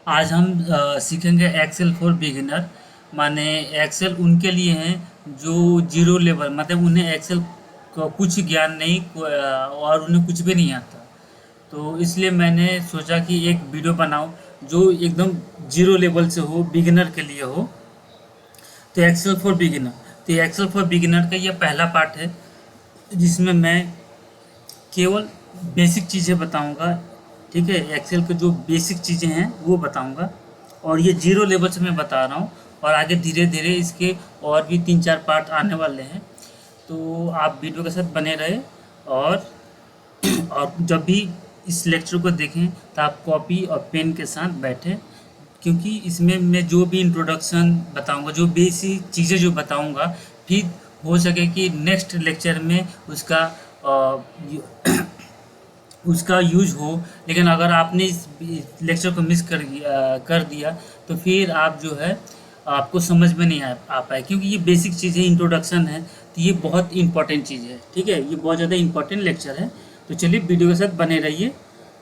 आज हम सीखेंगे एक्सेल फॉर बिगिनर। माने एक्सेल उनके लिए हैं जो जीरो लेवल, मतलब उन्हें एक्सेल का कुछ ज्ञान नहीं और उन्हें कुछ भी नहीं आता। तो इसलिए मैंने सोचा कि एक वीडियो बनाऊं जो एकदम जीरो लेवल से हो, बिगिनर के लिए हो। तो एक्सेल फॉर बिगिनर, तो एक्सेल फॉर बिगिनर का ये पहला पार्ट है जिसमें मैं केवल बेसिक चीज़ें बताऊंगा। ठीक है, एक्सेल के जो बेसिक चीज़ें हैं वो बताऊंगा, और ये जीरो लेवल से मैं बता रहा हूँ। और आगे धीरे धीरे इसके और भी 3-4 पार्ट आने वाले हैं। तो आप वीडियो के साथ बने रहे। और और जब भी इस लेक्चर को देखें तो आप कॉपी और पेन के साथ बैठें, क्योंकि इसमें मैं जो भी इंट्रोडक्शन बताऊंगा, जो बेसिक चीज़ें जो बताऊंगा, फिर हो सके कि नेक्स्ट लेक्चर में उसका यूज हो। लेकिन अगर आपने इस लेक्चर को मिस कर दिया तो फिर आप जो है आपको समझ में नहीं आ पाए, क्योंकि ये बेसिक चीज़ है, इंट्रोडक्शन है। तो ये बहुत इंपॉर्टेंट चीज़ है। ठीक है, ये बहुत ज़्यादा इंपॉर्टेंट लेक्चर है। तो चलिए वीडियो के साथ बने रहिए,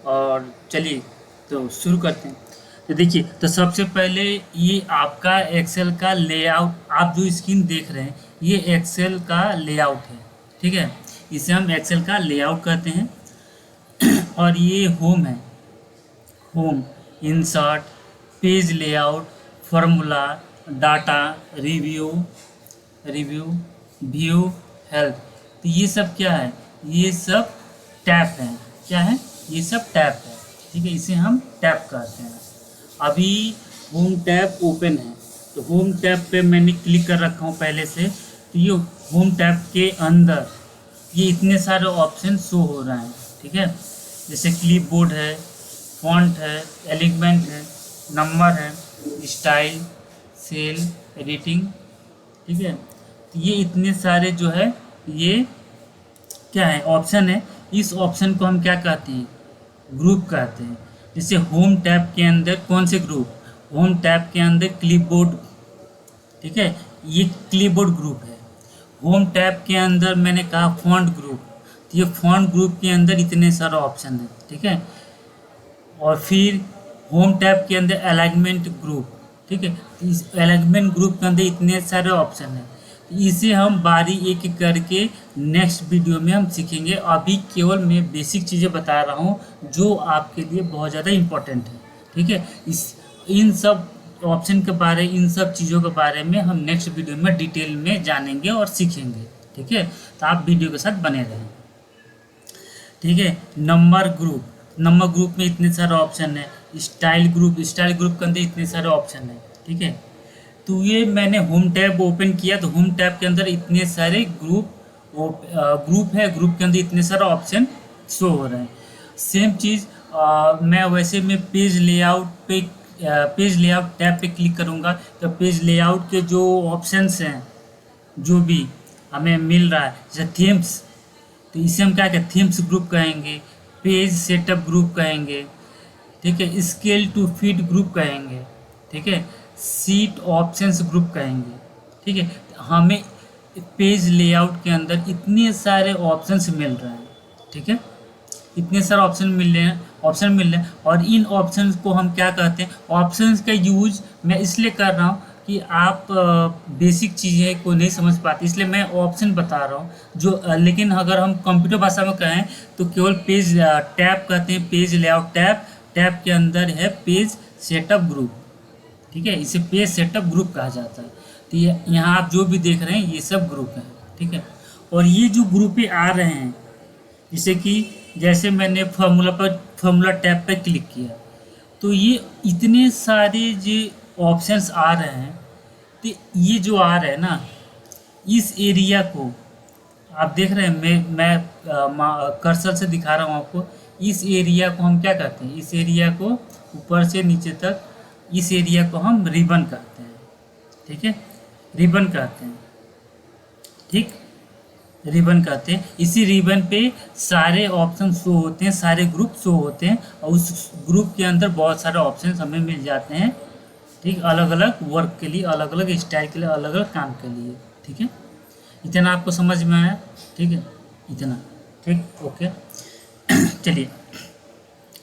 और चलिए तो शुरू करते हैं। तो देखिए, तो सबसे पहले ये आपका एक्सेल का लेआउट, आप जो स्क्रीन देख रहे हैं ये एक्सेल का लेआउट है। ठीक है, इसे हम एक्सेल का लेआउट कहते हैं। और ये होम है, home, insert, page layout, formula, data, review, review, view, help. तो ये सब क्या है? ये सब टैब है। क्या है? ये सब टैब है। ठीक है, इसे हम टैब कहते हैं। अभी होम टैब ओपन है, तो होम टैब पे मैंने क्लिक कर रखा हूँ पहले से। तो ये होम टैब के अंदर ये इतने सारे ऑप्शन शो हो रहे हैं। ठीक है, जैसे क्लिपबोर्ड है, फॉन्ट है, एलिमेंट है, नंबर है, स्टाइल, सेल, एडिटिंग। ठीक है, तो ये इतने सारे जो है ये क्या है? ऑप्शन है। इस ऑप्शन को हम क्या कहते हैं? ग्रुप कहते हैं। जैसे होम टैब के अंदर कौन से ग्रुप? होम टैब के अंदर क्लिपबोर्ड। ठीक है, ये क्लिपबोर्ड ग्रुप है। होम टैब के अंदर मैंने कहा फॉन्ट ग्रुप, तो ये फॉन्ट ग्रुप के अंदर इतने सारे ऑप्शन है। ठीक है, और फिर होम टैब के अंदर अलाइनमेंट ग्रुप। ठीक है, तो इस अलाइनमेंट ग्रुप के अंदर इतने सारे ऑप्शन है। इसे हम बारी एक एक करके नेक्स्ट वीडियो में हम सीखेंगे। अभी केवल मैं बेसिक चीज़ें बता रहा हूँ जो आपके लिए बहुत ज़्यादा इम्पोर्टेंट है। ठीक है, इस इन सब ऑप्शन के बारे, इन सब चीज़ों के बारे में हम नेक्स्ट वीडियो में डिटेल में जानेंगे और सीखेंगे। ठीक है, तो आप वीडियो के साथ बने रहें। ठीक है, नंबर ग्रुप, नंबर ग्रुप में इतने सारे ऑप्शन है। स्टाइल ग्रुप, स्टाइल ग्रुप के अंदर इतने सारे ऑप्शन है। ठीक है, तो ये मैंने होम टैब ओपन किया तो होम टैब के अंदर इतने सारे ग्रुप है। ग्रुप के अंदर इतने सारे ऑप्शन शो हो रहे हैं। सेम चीज़ मैं वैसे में पेज लेआउट टैब पे क्लिक करूँगा तो पेज लेआउट के जो ऑप्शंस हैं, जो भी हमें मिल रहा है, जैसे थीम्स, तो इसे हम क्या कहें? थीम्स ग्रुप कहेंगे, पेज सेटअप ग्रुप कहेंगे। ठीक है, स्केल टू फिट ग्रुप कहेंगे। ठीक है, सीट ऑप्शंस ग्रुप कहेंगे। ठीक है, हमें पेज लेआउट के अंदर इतने सारे ऑप्शंस मिल रहे हैं। ठीक है, इतने सारे ऑप्शन मिल रहे हैं, और इन ऑप्शंस को हम क्या कहते हैं? ऑप्शंस का यूज मैं इसलिए कर रहा हूँ कि आप बेसिक चीज़ें को नहीं समझ पाते, इसलिए मैं ऑप्शन बता रहा हूँ जो लेकिन अगर हम कंप्यूटर भाषा में कहें तो केवल पेज टैब कहते हैं। पेज लेआउट टैब, टैब के अंदर है पेज सेटअप ग्रुप। ठीक है, इसे पेज सेटअप ग्रुप कहा जाता है। तो ये यहाँ आप जो भी देख रहे हैं ये सब ग्रुप हैं। ठीक है, और ये जो ग्रुप आ रहे हैं, जैसे मैंने फार्मूला टैब पर क्लिक किया तो ये इतने सारे जो ऑप्शंस आ रहे हैं। तो ये जो आ रहे हैं ना, इस एरिया को आप देख रहे हैं, मैं कर्सर से दिखा रहा हूँ आपको। इस एरिया को हम क्या कहते हैं? इस एरिया को ऊपर से नीचे तक, इस एरिया को हम रिबन कहते हैं। ठीक है, रिबन कहते हैं। ठीक, रिबन कहते हैं। इसी रिबन पे सारे ऑप्शन शो होते हैं, सारे ग्रुप शो होते हैं, और उस ग्रुप के अंदर बहुत सारे ऑप्शन हमें मिल जाते हैं। ठीक, अलग अलग वर्क के लिए, अलग अलग स्टाइल के लिए, अलग अलग काम के लिए। ठीक है, इतना आपको समझ में आया? ठीक है, इतना ठीक, ओके। चलिए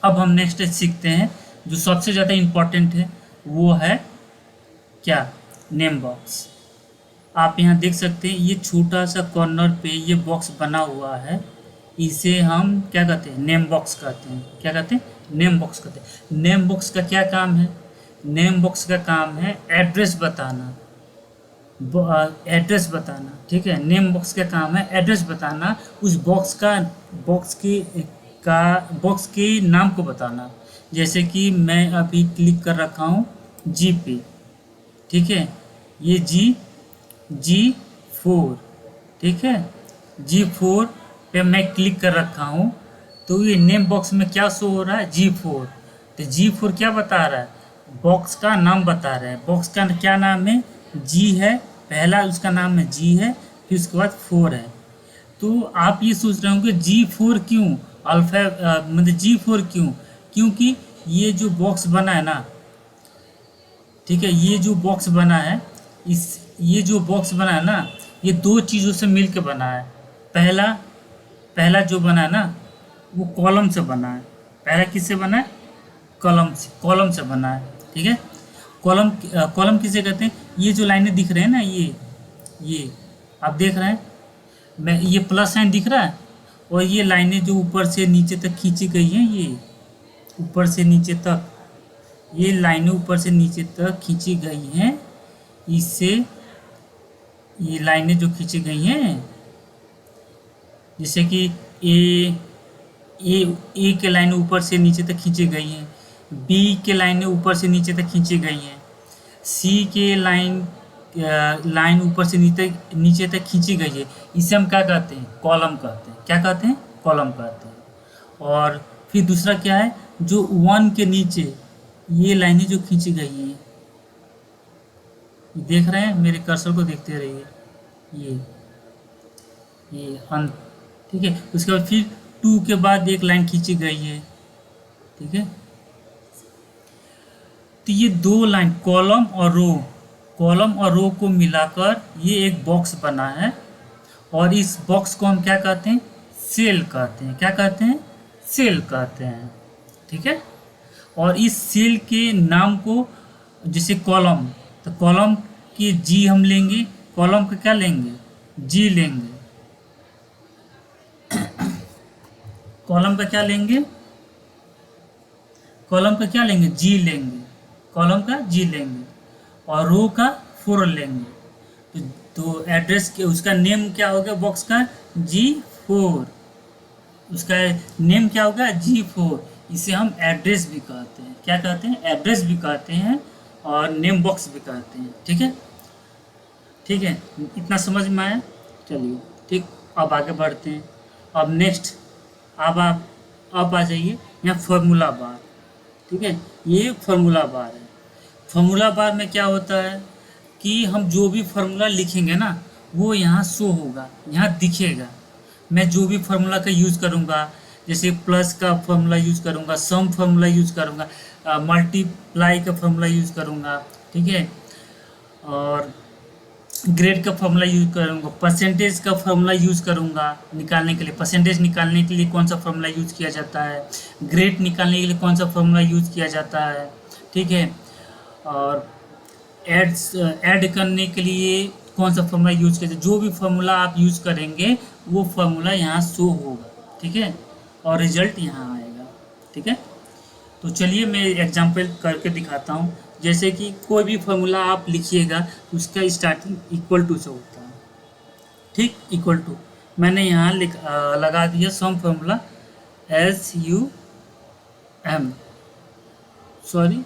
अब हम नेक्स्ट सीखते हैं जो सबसे ज़्यादा इम्पोर्टेंट है वो है क्या, नेम बॉक्स। आप यहाँ देख सकते हैं ये छोटा सा कॉर्नर पे ये बॉक्स बना हुआ है, इसे हम क्या कहते हैं, नेम बॉक्स कहते हैं। क्या कहते हैं, नेम बॉक्स कहते हैं। नेम बॉक्स का क्या काम है, नेम बॉक्स का काम है एड्रेस बताना, एड्रेस बताना। ठीक है, नेम बॉक्स का काम है एड्रेस बताना, उस बॉक्स का बॉक्स के नाम को बताना। जैसे कि मैं अभी क्लिक कर रखा हूँ जी पे, ठीक है, ये G4, ठीक है, G4 पे मैं क्लिक कर रखा हूँ, तो ये नेम बॉक्स में क्या शो हो रहा है, G4। तो G4 क्या बता रहा है, बॉक्स का नाम बता रहा है। बॉक्स का क्या नाम है, G है, पहला उसका नाम है G है, फिर उसके बाद 4 है। तो आप ये सोच रहे होंगे G4 क्यों, मतलब G4 क्यों, क्योंकि ये जो बॉक्स बना है ना, ठीक है, ये जो बॉक्स बना है, ये जो बॉक्स बना है ना, ये दो चीज़ों से मिल के बना है। पहला जो बना है ना, वो कॉलम से बना है। पहला किससे बना है, कॉलम से बना है। ठीक है, कॉलम किसे कहते हैं, ये जो लाइनें दिख रहे हैं ना, ये आप देख रहे हैं, मैं ये प्लस साइन दिख रहा है, और ये लाइनें जो ऊपर से नीचे तक खींची गई हैं, ये ऊपर से नीचे तक, ये लाइनें ऊपर से नीचे तक खींची गई हैं, इससे ये लाइनें जो खींची गई हैं, जैसे कि ए के लाइनें ऊपर से नीचे तक खींची गई हैं, बी के लाइनें ऊपर से नीचे तक खींची गई हैं, सी के लाइन ऊपर से नीचे तक खींची गई है, इसे हम क्या कहते हैं, कॉलम कहते हैं। क्या कहते हैं, कॉलम कहते हैं। और फिर दूसरा क्या है, जो 1 के नीचे ये लाइनें जो खींची गई हैं, देख रहे हैं, मेरे कर्सर को देखते रहिए, ये अंत, ठीक है। उसके बाद फिर 2 के बाद एक लाइन खींची गई है, ठीक है। तो ये दो लाइन कॉलम और रो को मिलाकर ये एक बॉक्स बना है, और इस बॉक्स को हम क्या कहते हैं, सेल कहते हैं। क्या कहते हैं, सेल कहते हैं, ठीक है। और इस सेल के नाम को, जैसे कॉलम, तो कॉलम की जी हम लेंगे, कॉलम का क्या लेंगे, जी लेंगे, कॉलम का क्या लेंगे, कॉलम का क्या लेंगे, जी लेंगे, कॉलम का जी लेंगे, और रो का 4 लेंगे। तो एड्रेस के उसका नेम क्या हो गया, बॉक्स का G4, उसका नेम क्या होगा, G4। इसे हम एड्रेस भी कहते हैं। क्या कहते हैं, एड्रेस भी कहते हैं, और नेम बॉक्स भी कहते हैं। ठीक है, ठीक है, इतना समझ में आया। चलिए ठीक, अब आगे बढ़ते हैं। अब नेक्स्ट, अब आप आ जाइए यहाँ फॉर्मूला बार। ठीक है, ये फॉर्मूला बार है। फॉर्मूला बार में क्या होता है कि हम जो भी फार्मूला लिखेंगे ना, वो यहाँ शो होगा, यहाँ दिखेगा। मैं जो भी फार्मूला का यूज़ करूँगा, जैसे प्लस का फार्मूला यूज़ करूँगा, सम फार्मूला यूज़ करूँगा, मल्टीप्लाई का फार्मूला यूज़ करूँगा, ठीक है, और ग्रेड का फार्मूला यूज़ करूँगा, परसेंटेज का फार्मूला यूज़ करूँगा निकालने के लिए। परसेंटेज निकालने के लिए कौन सा फार्मूला यूज़ किया जाता है, ग्रेड निकालने के लिए कौन सा फार्मूला यूज़ किया जाता है, ठीक है, और ऐड करने के लिए कौन सा फार्मूला यूज़ किया जाए। जो भी फार्मूला आप यूज़ करेंगे वो फार्मूला यहाँ शो होगा, ठीक है, और रिजल्ट यहाँ आएगा। ठीक है, तो चलिए मैं एग्जांपल करके दिखाता हूँ। जैसे कि कोई भी फार्मूला आप लिखिएगा, उसका स्टार्टिंग इक्वल टू से होता है, ठीक, इक्वल टू। मैंने यहाँ लगा दिया सम फार्मूला SUM, सॉरी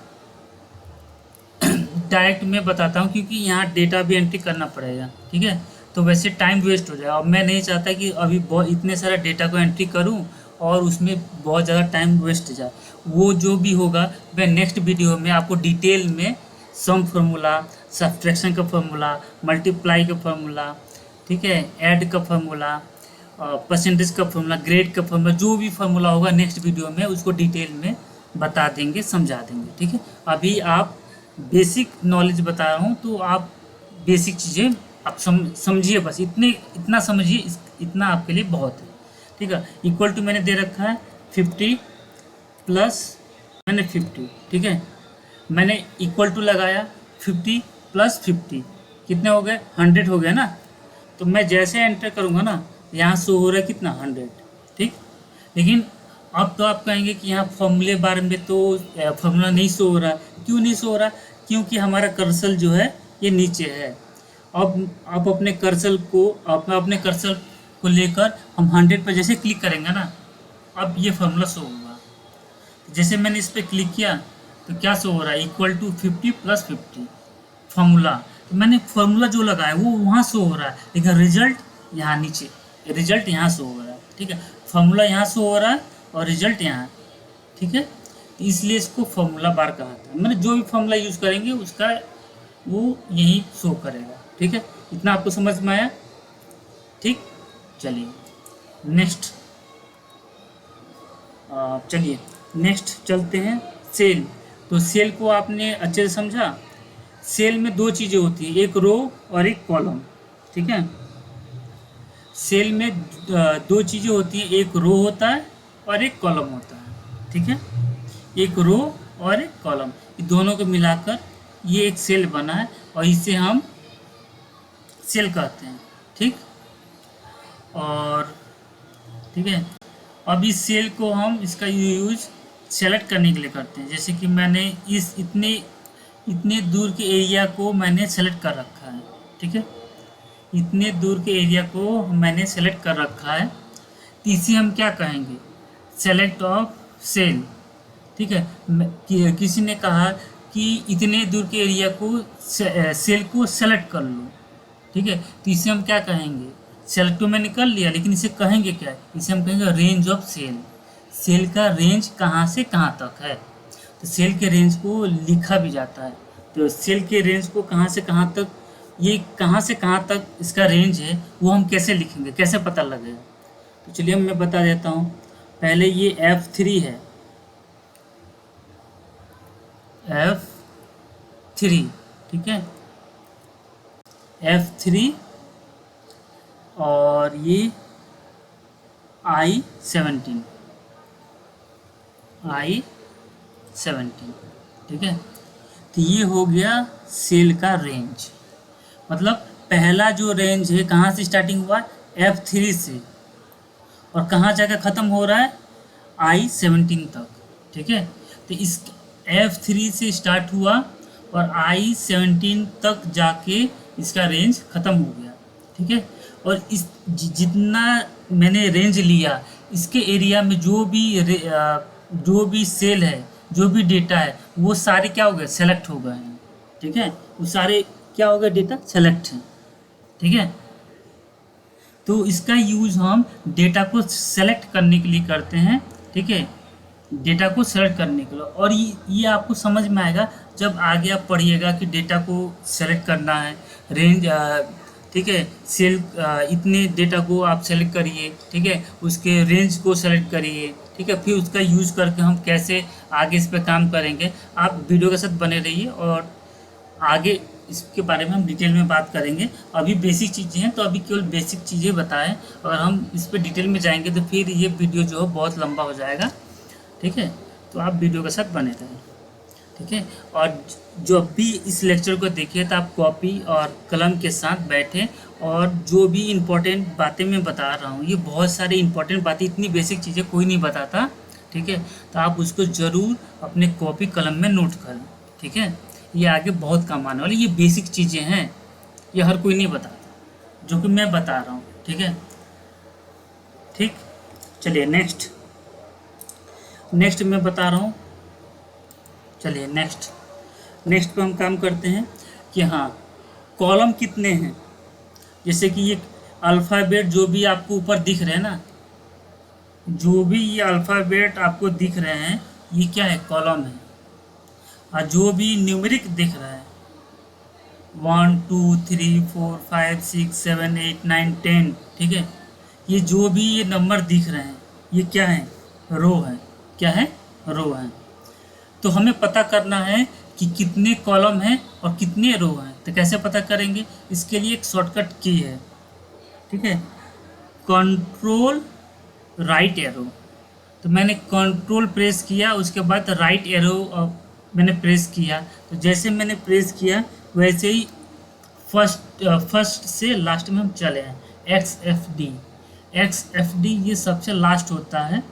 डायरेक्ट मैं बताता हूँ, क्योंकि यहाँ डेटा भी एंट्री करना पड़ेगा। ठीक है, तो वैसे टाइम वेस्ट हो जाएगा, और मैं नहीं चाहता कि अभी बहुत इतने सारा डेटा को एंट्री करूँ और उसमें बहुत ज़्यादा टाइम वेस्ट जाए। वो जो भी होगा मैं नेक्स्ट वीडियो में आपको डिटेल में सम फार्मूला, सब्ट्रैक्शन का फार्मूला, मल्टीप्लाई का फार्मूला, ठीक है, ऐड का फार्मूला, परसेंटेज का फार्मूला, ग्रेड का फार्मूला, जो भी फार्मूला होगा नेक्स्ट वीडियो में उसको डिटेल में बता देंगे, समझा देंगे। ठीक है, अभी आप बेसिक नॉलेज बता रहा हूँ, तो आप बेसिक चीज़ें आप समझिए, बस इतना समझिए, इतना आपके लिए बहुत है। ठीक है, इक्वल टू मैंने दे रखा है 50 प्लस मैंने 50, ठीक है। मैंने इक्वल टू लगाया, 50 प्लस 50 कितने हो गए, 100 हो गया ना। तो मैं जैसे एंटर करूँगा ना, यहाँ शो हो रहा है कितना, 100, ठीक। लेकिन अब तो आप कहेंगे कि यहाँ फॉर्मूले बार में तो फॉर्मूला नहीं शो हो रहा। क्यों नहीं शो हो रहा, क्योंकि हमारा कर्सर जो है ये नीचे है। अब आप अपने कर्सर को लेकर हम 100 पर जैसे क्लिक करेंगे ना, अब ये फॉर्मूला शो होगा। जैसे मैंने इस पर क्लिक किया तो क्या शो हो रहा है, इक्वल टू 50 प्लस 50 फार्मूला। तो मैंने फार्मूला जो लगाया वो वहाँ शो हो रहा है, लेकिन रिजल्ट यहाँ नीचे, रिजल्ट यहाँ शो हो रहा है, ठीक है। फार्मूला यहाँ शो हो रहा है और रिजल्ट यहाँ, ठीक है। तो इसलिए इसको फार्मूला बार कहा था। मैंने जो भी फार्मूला यूज़ करेंगे उसका वो यही शो करेगा, ठीक है। इतना आपको समझ में आया, ठीक। चलिए नेक्स्ट, चलिए नेक्स्ट चलते हैं, सेल। तो सेल को आपने अच्छे से समझा। सेल में दो चीज़ें होती हैं, एक रो और एक कॉलम, ठीक है। सेल में दो चीज़ें होती हैं, एक रो होता है और एक कॉलम होता है, ठीक है। एक रो और एक कॉलम, ये दोनों को मिलाकर ये एक सेल बना है और इसे हम सेल कहते हैं, ठीक। और ठीक है, अब इस सेल को हम इसका यूज सेलेक्ट करने के लिए करते हैं। जैसे कि मैंने इस इतने दूर के एरिया को मैंने सेलेक्ट कर रखा है, ठीक है। इतने दूर के एरिया को मैंने सेलेक्ट कर रखा है, तो इसे हम क्या कहेंगे, सेलेक्ट ऑफ सेल, ठीक है। किसी ने कहा कि इतने दूर के एरिया को सेल को सेलेक्ट कर लो, ठीक है। तो इसे हम क्या कहेंगे, सेलेक्ट तो मैंने कर लिया, लेकिन इसे कहेंगे क्या, इसे हम कहेंगे रेंज ऑफ सेल। सेल का रेंज कहाँ से कहाँ तक है, तो सेल के रेंज को लिखा भी जाता है। तो सेल के रेंज को कहाँ से कहाँ तक, ये कहाँ से कहाँ तक इसका रेंज है, वो हम कैसे लिखेंगे, कैसे पता लगेगा। तो चलिए मैं बता देता हूँ। पहले ये F3 है, F3, ठीक है, F3, और ये I17, ठीक है। तो ये हो गया सेल का रेंज। मतलब पहला जो रेंज है कहाँ से स्टार्टिंग हुआ, F3 से, और कहाँ जाकर ख़त्म हो रहा है, I17 तक, ठीक है। तो इस F3 से स्टार्ट हुआ और I17 तक जाके इसका रेंज ख़त्म हो गया, ठीक है। और इस जितना मैंने रेंज लिया, इसके एरिया में जो भी सेल है, जो भी डेटा है, वो सारे क्या हो गए, सेलेक्ट हो गए हैं, ठीक है। वो सारे क्या हो गए, डेटा सेलेक्ट हैं, ठीक है। तो इसका यूज़ हम डेटा को सेलेक्ट करने के लिए करते हैं, ठीक है, डेटा को सेलेक्ट करने के लिए। और ये आपको समझ में आएगा जब आगे आप पढ़िएगा कि डेटा को सेलेक्ट करना है, रेंज, ठीक है, सेल, इतने डेटा को आप सेलेक्ट करिए, ठीक है, उसके रेंज को सेलेक्ट करिए, ठीक है। फिर उसका यूज़ करके हम कैसे आगे इस पर काम करेंगे। आप वीडियो के साथ बने रहिए और आगे इसके बारे में हम डिटेल में बात करेंगे। अभी बेसिक चीज़ें हैं तो अभी केवल बेसिक चीज़ें बताएं, और हम इस पर डिटेल में जाएंगे तो फिर ये वीडियो जो है बहुत लंबा हो जाएगा, ठीक है। तो आप वीडियो के साथ बने रहें, ठीक है। और जब भी इस लेक्चर को देखिए तो आप कॉपी और कलम के साथ बैठें, और जो भी इम्पोर्टेंट बातें मैं बता रहा हूँ, ये बहुत सारी इम्पोर्टेंट बातें, इतनी बेसिक चीज़ें कोई नहीं बताता, ठीक है। तो आप उसको ज़रूर अपने कॉपी कलम में नोट करें, ठीक है। ये आगे बहुत काम आने वाली, ये बेसिक चीज़ें हैं, ये हर कोई नहीं बताता जो कि मैं बता रहा हूँ, ठीक है, ठीक। चलिए नेक्स्ट मैं बता रहा हूँ। चलिए नेक्स्ट पे हम काम करते हैं कि हाँ, कॉलम कितने हैं। जैसे कि ये अल्फ़ाबेट जो भी आपको ऊपर दिख रहे हैं ना, जो भी ये अल्फ़ाबेट आपको दिख रहे हैं, ये क्या है, कॉलम है। और जो भी न्यूमेरिक दिख रहा है, 1 2 3 4 5 6 7 8 9 10, ठीक है, ये जो भी ये नंबर दिख रहे हैं, ये क्या है, रो है। क्या है, रो है। तो हमें पता करना है कि कितने कॉलम हैं और कितने रो हैं। तो कैसे पता करेंगे, इसके लिए एक शॉर्टकट की है, ठीक है, कंट्रोल राइट एरो। तो मैंने कंट्रोल प्रेस किया, उसके बाद राइट एरो मैंने प्रेस किया। तो जैसे मैंने प्रेस किया वैसे ही फर्स्ट से लास्ट में हम चले हैं। एक्स एफ डी ये सबसे लास्ट होता है,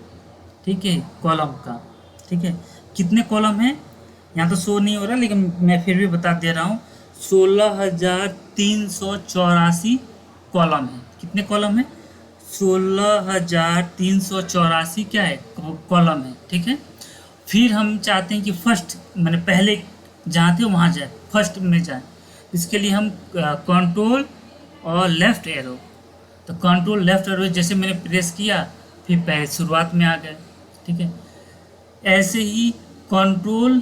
ठीक है, कॉलम का। ठीक है, कितने कॉलम हैं यहाँ तो शो नहीं हो रहा, लेकिन मैं फिर भी बता दे रहा हूँ। 16,384 कॉलम है। कितने कॉलम है? 16,384 क्या है, कॉलम है। ठीक है, फिर हम चाहते हैं कि फर्स्ट मैंने पहले जहाँ थे वहाँ जाए, फर्स्ट में जाए। इसके लिए हम कंट्रोल और लेफ़्ट एरो, तो कंट्रोल लेफ़्ट एरो जैसे मैंने प्रेस किया फिर पहले शुरुआत में आ गए। ठीक है, ऐसे ही कंट्रोल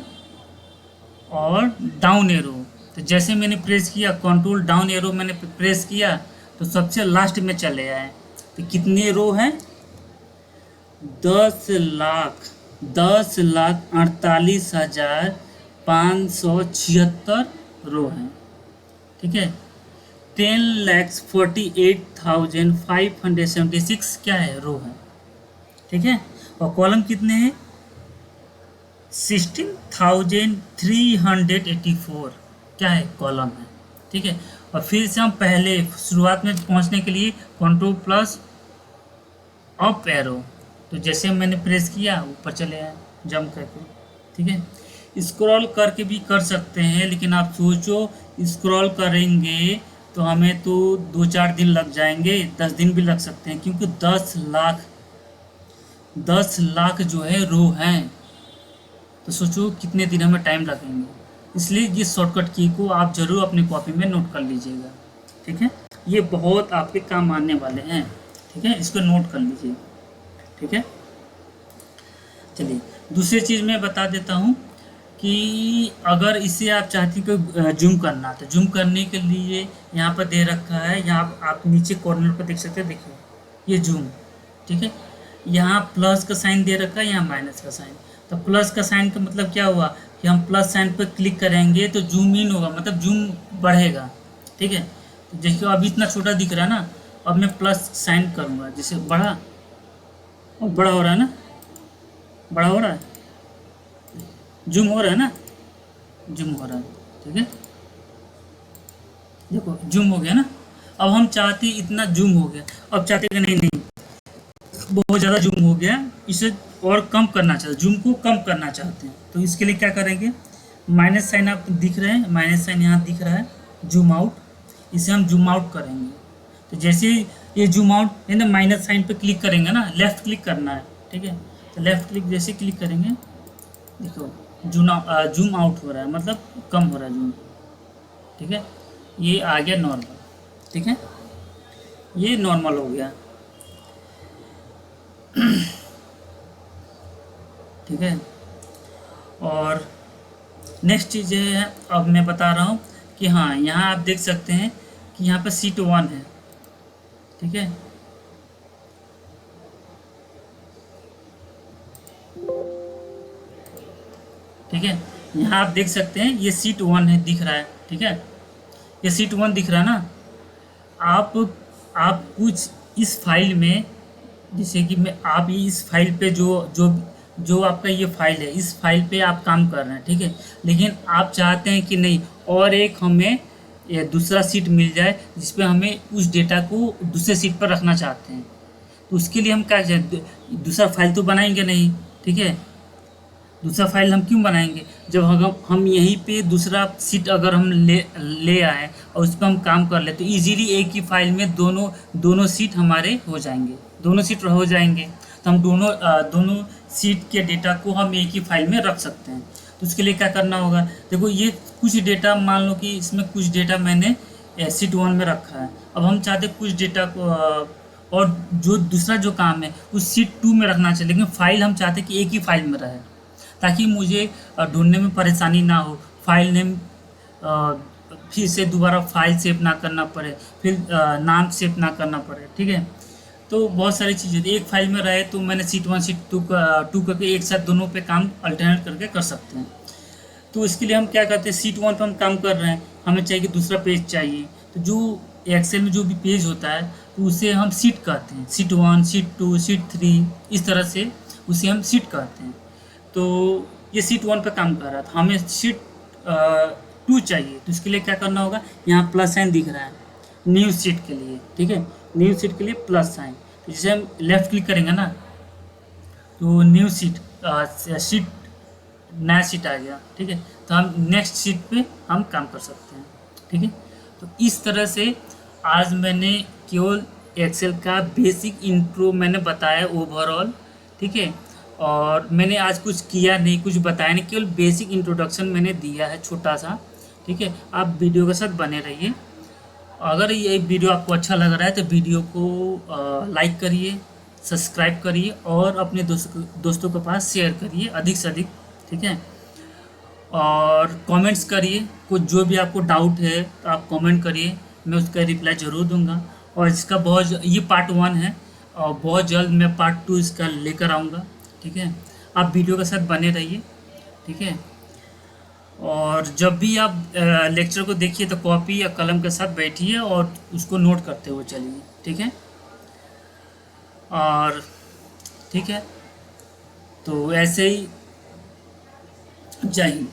और डाउन एरो, तो जैसे मैंने प्रेस किया कंट्रोल डाउन एरो मैंने प्रेस किया तो सबसे लास्ट में चले आए। तो कितने रो हैं? 10,48,576 रो हैं। ठीक है, 10,48,576 क्या है, रो है। ठीक है, और कॉलम कितने हैं? 16,384 क्या है, कॉलम है। ठीक है, और फिर से हम पहले शुरुआत में पहुंचने के लिए कंट्रोल प्लस अप एरो, तो जैसे मैंने प्रेस किया ऊपर चले आए जंप करके। ठीक है, स्क्रॉल करके भी कर सकते हैं, लेकिन आप सोचो स्क्रॉल करेंगे तो हमें तो 2-4 दिन लग जाएंगे, 10 दिन भी लग सकते हैं, क्योंकि 10 लाख जो है रो हैं। तो सोचो कितने दिन हमें टाइम लगेंगे। इसलिए ये शॉर्टकट की को आप ज़रूर अपनी कॉपी में नोट कर लीजिएगा। ठीक है, ये बहुत आपके काम आने वाले हैं। ठीक है, इसको नोट कर लीजिए। ठीक है, चलिए दूसरी चीज़ मैं बता देता हूँ कि अगर इसे आप चाहती कि जूम करना, तो जूम करने के लिए यहाँ पर दे रखा है, यहाँ आप नीचे कॉर्नर पर देख सकते हैं, देखिए ये जूम। ठीक है, यहाँ प्लस का साइन दे रखा है, यहाँ माइनस का साइन। तो प्लस का साइन का मतलब क्या हुआ कि हम प्लस साइन पर क्लिक करेंगे तो जूम इन होगा, मतलब जूम बढ़ेगा। ठीक है, तो जैसे अभी इतना छोटा दिख रहा है ना, अब मैं प्लस साइन करूँगा, जैसे बढ़ा और बड़ा हो रहा है ना, बड़ा हो रहा है, जूम हो रहा है ना, जूम हो रहा है। ठीक है, देखो जूम हो गया ना। अब हम चाहते इतना जूम हो गया, अब चाहते कि नहीं बहुत ज़्यादा जूम हो गया, इसे और कम करना चाहते, जूम को कम करना चाहते हैं। तो इसके लिए क्या करेंगे, माइनस साइन आप दिख रहे हैं, माइनस साइन यहाँ दिख रहा है, जूम आउट, इसे हम जूम आउट करेंगे। तो जैसे ये जूम आउट है ना, माइनस साइन पे क्लिक करेंगे ना, लेफ़्ट क्लिक करना है। ठीक है, तो लेफ़्ट क्लिक जैसे क्लिक करेंगे, देखो जूम आउट हो रहा है, मतलब कम हो रहा है जूम। ठीक है, ये आ गया नॉर्मल। ठीक है, ये नॉर्मल हो गया। ठीक है, और नेक्स्ट चीज़ है, अब मैं बता रहा हूँ कि हाँ यहाँ आप देख सकते हैं कि यहाँ पर सीट 1 है। ठीक है, ठीक है, यहाँ आप देख सकते हैं ये सीट 1 है, दिख रहा है। ठीक है, ये सीट 1 दिख रहा है ना। आप कुछ इस फाइल में, जैसे कि मैं आप ये इस फाइल पे जो आपका ये फाइल है, इस फाइल पे आप काम कर रहे हैं। ठीक है, लेकिन आप चाहते हैं कि नहीं और एक हमें ये दूसरा सीट मिल जाए जिस पे हमें उस डेटा को दूसरे सीट पर रखना चाहते हैं। तो उसके लिए हम क्या दूसरा फाइल तो बनाएंगे नहीं। ठीक है, दूसरा फाइल हम क्यों बनाएंगे, जब हम यहीं पे दूसरा सीट अगर हम ले आए और उस पर हम काम कर ले तो इजीली एक ही फाइल में दोनों सीट हमारे हो जाएंगे, दोनों सीट हो जाएंगे। तो हम दोनों सीट के डेटा को हम एक ही फाइल में रख सकते हैं। तो उसके लिए क्या करना होगा, देखो ये कुछ डेटा, मान लो कि इसमें कुछ डेटा मैंने सीट 1 में रखा है। अब हम चाहते कुछ डेटा को और जो दूसरा जो काम है उस सीट 2 में रखना चाहिए, लेकिन फाइल हम चाहते कि एक ही फाइल में रहे, ताकि मुझे ढूंढने में परेशानी ना हो, फाइल नेम फिर से दोबारा फाइल सेव ना करना पड़े, फिर नाम सेव ना करना पड़े। ठीक है, तो बहुत सारी चीज़ें एक फाइल में रहे तो मैंने सीट 1 सीट 2 करके एक साथ दोनों पे काम अल्टरनेट करके कर सकते हैं। तो इसके लिए हम क्या करते हैं, सीट 1 पर हम काम कर रहे हैं, हमें चाहिए कि दूसरा पेज चाहिए। तो जो एक्सेल में जो भी पेज होता है तो उसे हम सीट कहते हैं, सीट 1 सीट 2 सीट 3 इस तरह से उसे हम शीट कहते हैं। तो ये शीट 1 पे काम कर रहा था, हमें शीट 2 चाहिए, तो इसके लिए क्या करना होगा, यहाँ प्लस साइन दिख रहा है न्यू शीट के लिए, ठीक है, न्यू शीट के लिए प्लस साइन। तो जैसे हम लेफ्ट क्लिक करेंगे ना, तो न्यू शीट शीट नया शीट आ गया, ठीक है, तो हम नेक्स्ट शीट पे हम काम कर सकते हैं, ठीक है। तो इस तरह से आज मैंने केवल एक्सेल का बेसिक इंट्रो मैंने बताया ओवरऑल, ठीक है, और मैंने आज कुछ किया नहीं, कुछ बताया नहीं, केवल बेसिक इंट्रोडक्शन मैंने दिया है छोटा सा, ठीक है। आप वीडियो के साथ बने रहिए। अगर ये वीडियो आपको अच्छा लग रहा है तो वीडियो को लाइक करिए, सब्सक्राइब करिए और अपने दोस्तों के पास शेयर करिए अधिक से अधिक, ठीक है। और कमेंट्स करिए, कुछ जो भी आपको डाउट है तो आप कमेंट करिए, मैं उसका रिप्लाई ज़रूर दूंगा। और इसका ये पार्ट 1 है, और बहुत जल्द मैं पार्ट 2 इसका लेकर आऊँगा, ठीक है। आप वीडियो के साथ बने रहिए, ठीक है। और जब भी आप लेक्चर को देखिए तो कॉपी या कलम के साथ बैठिए और उसको नोट करते हुए चलिए, ठीक है। और ठीक है, तो ऐसे ही, जय हिंद।